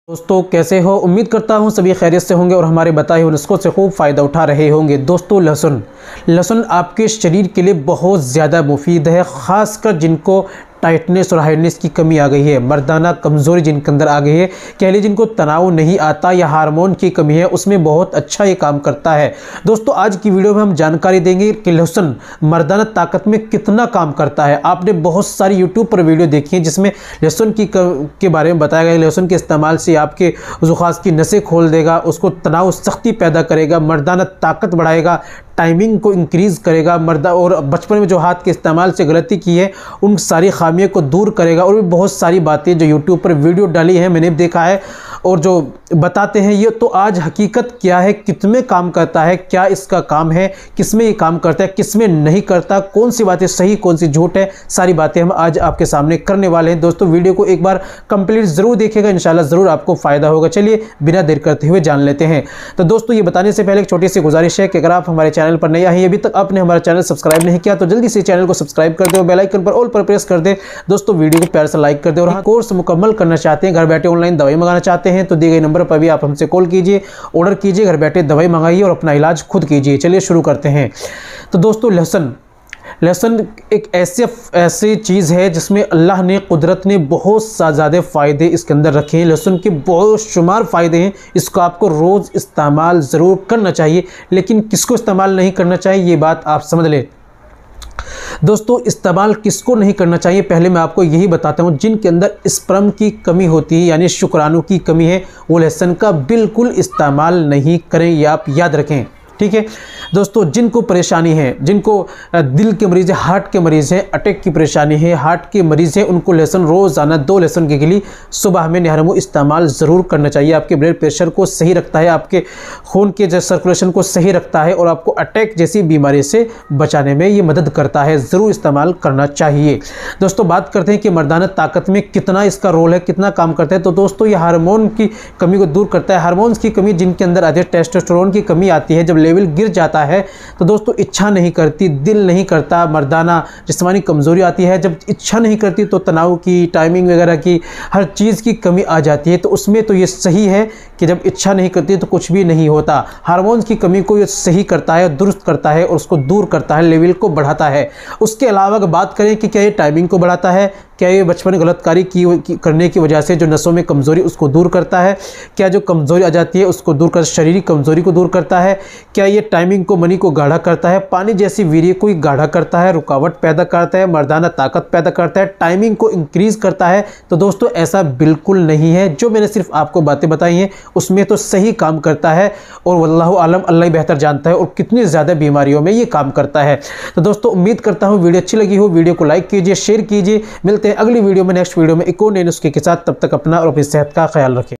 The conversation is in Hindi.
दोस्तों कैसे हो। उम्मीद करता हूँ सभी खैरियत से होंगे और हमारे बताए हुए नुस्खों से खूब फ़ायदा उठा रहे होंगे। दोस्तों लहसुन आपके शरीर के लिए बहुत ज़्यादा मुफीद है, ख़ासकर जिनको टाइटनेस और हार्डनेस की कमी आ गई है, मर्दाना कमज़ोरी जिनके अंदर आ गई है, कह लीजिए जिनको तनाव नहीं आता या हार्मोन की कमी है, उसमें बहुत अच्छा ये काम करता है। दोस्तों आज की वीडियो में हम जानकारी देंगे कि लहसुन मर्दाना ताकत में कितना काम करता है। आपने बहुत सारी यूट्यूब पर वीडियो देखी है जिसमें लहसुन के बारे में बताया गया। लहसुन के इस्तेमाल से आपके ज़ुखास की नसें खोल देगा, उसको तनाव सख्ती पैदा करेगा, मर्दाना ताकत बढ़ाएगा, टाइमिंग को इंक्रीज़ करेगा, और बचपन में जो हाथ के इस्तेमाल से गलती की है उन सारी खामियों को दूर करेगा। और भी बहुत सारी बातें जो यूट्यूब पर वीडियो डाली हैं मैंने देखा है और जो बताते हैं ये। तो आज हकीकत क्या है, कितने काम करता है, क्या इसका काम है, किसमें ये काम करता है, किसमें नहीं करता, कौन सी बातें सही कौन सी झूठ है, सारी बातें हम आज आपके सामने करने वाले हैं। दोस्तों वीडियो को एक बार कंप्लीट ज़रूर देखिएगा, इंशाल्लाह ज़रूर आपको फ़ायदा होगा। चलिए बिना देर करते हुए जान लेते हैं। तो दोस्तों ये बताने से पहले एक छोटी सी गुजारिश है कि अगर आप हमारे चैनल पर नए हैं, अभी तक आपने हमारा चैनल सब्सक्राइब नहीं किया तो जल्दी से चैनल को सब्सक्राइब कर दे और बेल आइकन पर ऑल पर प्रेस कर दे। दोस्तों वीडियो को प्यार से लाइक कर दे। और हाँ, कोर्स मुकम्मल करना चाहते हैं, घर बैठे ऑनलाइन दवाई मंगाना चाहते हैं तो दिए गए नंबर पर भी आप हमसे कॉल कीजिए, ऑर्डर कीजिए, घर बैठे दवाई मंगाइए और अपना इलाज खुद कीजिए। चलिए शुरू करते हैं। तो दोस्तों लहसुन एक ऐसी चीज़ है जिसमें अल्लाह ने कुदरत ने बहुत ज़्यादा फ़ायदे इसके अंदर रखे हैं। लहसुन के बहुत शुमार फ़ायदे हैं, इसको आपको रोज़ इस्तेमाल ज़रूर करना चाहिए। लेकिन किसको इस्तेमाल नहीं करना चाहिए ये बात आप समझ लें। दोस्तों इस्तेमाल किसको नहीं करना चाहिए पहले मैं आपको यही बताता हूँ। जिनके अंदर स्पर्म की कमी होती है यानी शुक्राणु की कमी है, वो लहसुन का बिल्कुल इस्तेमाल नहीं करें, ये आप याद रखें, ठीक है। दोस्तों जिनको परेशानी है, जिनको दिल के मरीज़ है, हार्ट के मरीज़ हैं, अटैक की परेशानी है, हार्ट के मरीज़ हैं, उनको लहसुन रोज़ाना 2 लहसुन की गिली सुबह में निहारमो इस्तेमाल ज़रूर करना चाहिए। आपके ब्लड प्रेशर को सही रखता है, आपके खून के जो सर्कुलेशन को सही रखता है और आपको अटैक जैसी बीमारी से बचाने में ये मदद करता है, ज़रूर इस्तेमाल करना चाहिए। दोस्तों बात करते हैं कि मर्दाना ताकत में कितना इसका रोल है, कितना काम करता है। तो दोस्तों ये हार्मोन की कमी को दूर करता है। हार्मोन्स की कमी जिनके अंदर आती है, टेस्टोस्टेरोन की कमी आती है, जब लेवल गिर जाता है तो दोस्तों इच्छा नहीं करती, दिल नहीं करता, मर्दाना जिस्मानी कमज़ोरी आती है। जब इच्छा नहीं करती तो तनाव की, टाइमिंग वगैरह की, हर चीज़ की कमी आ जाती है। तो उसमें तो ये सही है कि जब इच्छा नहीं करती तो कुछ भी नहीं होता। हार्मोन्स की कमी को ये सही करता है, दुरुस्त करता है और उसको दूर करता है, लेवल को बढ़ाता है। उसके अलावा अगर बात करें कि क्या ये टाइमिंग को बढ़ाता है, क्या ये बचपन में गलतकारी करने की वजह से जो नसों में कमज़ोरी उसको दूर करता है, क्या जो कमज़ोरी आ जाती है उसको दूर कर, शारीरिक कमज़ोरी को दूर करता है, क्या ये टाइमिंग को, मनी को गाढ़ा करता है, पानी जैसी वीर्य को ही गाढ़ा करता है, रुकावट पैदा करता है, मर्दाना ताकत पैदा करता है, टाइमिंग को इंक्रीज़ करता है। तो दोस्तों ऐसा बिल्कुल नहीं है, जो मैंने सिर्फ आपको बातें बताई हैं उसमें तो सही काम करता है और वल्लाहु आलम, अल्लाह ही बेहतर जानता है और कितनी ज़्यादा बीमारियों में ये काम करता है। तो दोस्तों उम्मीद करता हूँ वीडियो अच्छी लगी हो, वीडियो को लाइक कीजिए, शेयर कीजिए। मिलते हैं अगली वीडियो में, नेक्स्ट वीडियो में एक और नए नुस्खे के साथ। तब तक अपना और अपनी सेहत का ख्याल रखें।